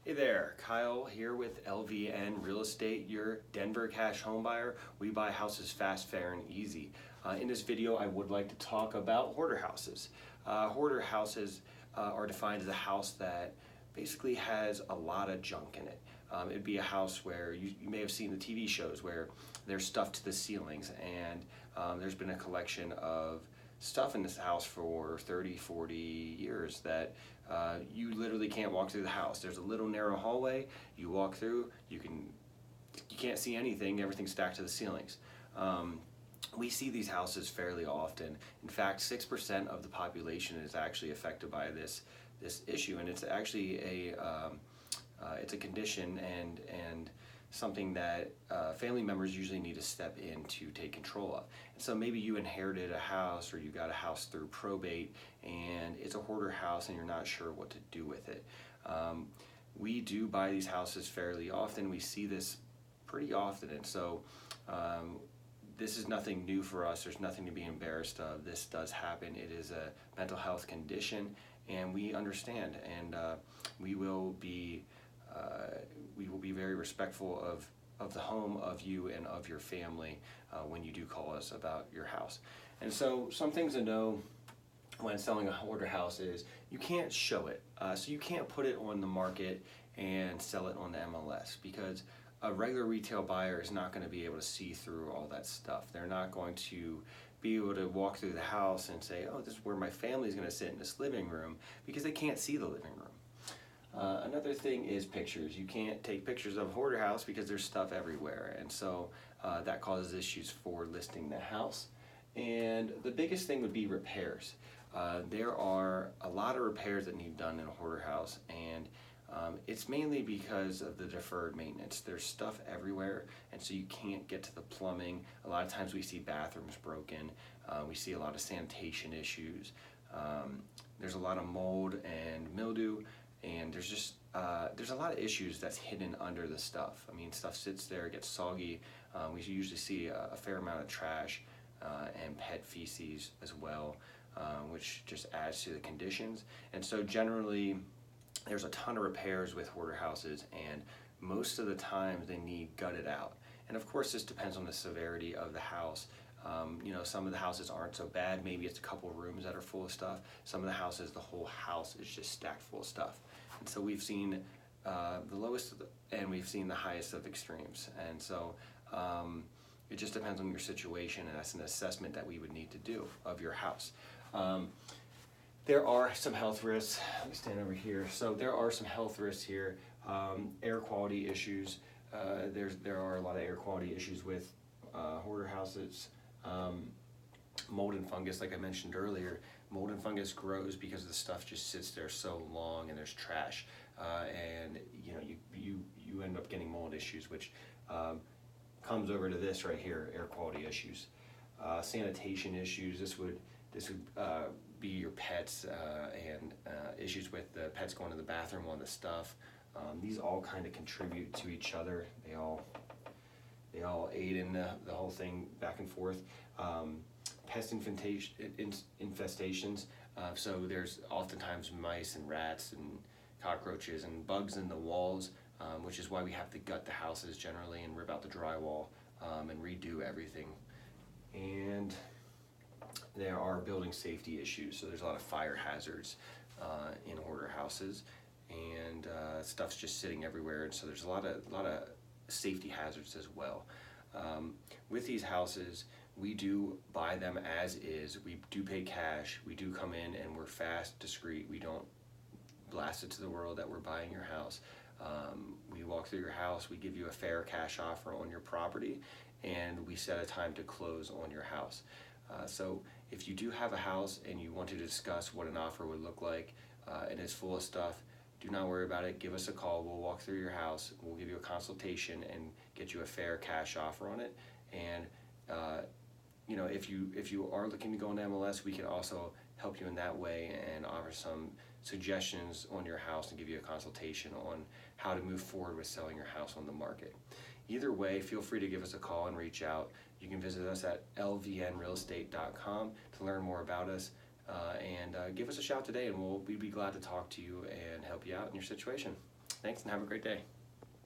Hey there, Kyle here with LVN Real Estate, your Denver cash home buyer. We buy houses fast, fair, and easy. In this video, I would like to talk about hoarder houses. Hoarder houses are defined as a house that basically has a lot of junk in it. It'd be a house where you may have seen the TV shows where there's stuff to the ceilings, and there's been a collection of stuff in this house for 30, 40 years that you literally can't walk through the house. There's a little narrow hallway, you walk through, you can't see anything, everything's stacked to the ceilings. We see these houses fairly often. In fact, 6% of the population is actually affected by this issue, and it's actually it's a condition and something that family members usually need to step in to take control of. And so maybe you inherited a house, or you got a house through probate, and it's a hoarder house and you're not sure what to do with it. We do buy these houses fairly often. We see this pretty often, and so this is nothing new for us. There's nothing to be embarrassed of. This does happen. It is a mental health condition, and we understand, and we will be very respectful of the home, of you, and of your family when you do call us about your house. And so some things to know when selling a hoarder house is you can't show it. So you can't put it on the market and sell it on the MLS, because a regular retail buyer is not going to be able to see through all that stuff. They're not going to be able to walk through the house and say, oh, this is where my family's going to sit in this living room, because they can't see the living room. Another thing is pictures. You can't take pictures of a hoarder house because there's stuff everywhere, and so that causes issues for listing the house. And the biggest thing would be repairs. There are a lot of repairs that need done in a hoarder house, and it's mainly because of the deferred maintenance. There's stuff everywhere, and so you can't get to the plumbing. A lot of times we see bathrooms broken. We see a lot of sanitation issues. There's a lot of mold and mildew. And there's just there's a lot of issues that's hidden under the stuff. I mean, stuff sits there, gets soggy. We usually see a fair amount of trash and pet feces as well, which just adds to the conditions. And so generally, there's a ton of repairs with hoarder houses, and most of the time they need gutted out. And of course, this depends on the severity of the house. Some of the houses aren't so bad. Maybe it's a couple of rooms that are full of stuff. Some of the houses, the whole house is just stacked full of stuff. And so we've seen the lowest and we've seen the highest of extremes. And so it just depends on your situation, and that's an assessment that we would need to do of your house. There are some health risks. Let me stand over here. So there are some health risks here. Air quality issues. There are a lot of air quality issues with hoarder houses. Mold and fungus, like I mentioned earlier, mold and fungus grows because the stuff just sits there so long, and there's trash, and you end up getting mold issues, which comes over to this right here, air quality issues, sanitation issues. This would be your pets and issues with the pets going to the bathroom on the stuff. These all kind of contribute to each other. They all aid in the whole thing back and forth. Pest infestations. So there's oftentimes mice and rats and cockroaches and bugs in the walls, which is why we have to gut the houses generally and rip out the drywall and redo everything. And there are building safety issues. So there's a lot of fire hazards in hoarder houses, and stuff's just sitting everywhere. And so there's a lot of safety hazards as well. With these houses, we do buy them as is. We do pay cash. We do come in and we're fast, discreet. We don't blast it to the world that we're buying your house. We walk through your house. We give you a fair cash offer on your property, and we set a time to close on your house. So if you do have a house and you want to discuss what an offer would look like, and it's full of stuff, do not worry about it. Give us a call. We'll walk through your house. We'll give you a consultation and get you a fair cash offer on it. And if you are looking to go into MLS, we can also help you in that way and offer some suggestions on your house and give you a consultation on how to move forward with selling your house on the market. Either way, feel free to give us a call and reach out. You can visit us at lvnrealestate.com to learn more about us. And give us a shout today, and we'd be glad to talk to you and help you out in your situation. Thanks and have a great day.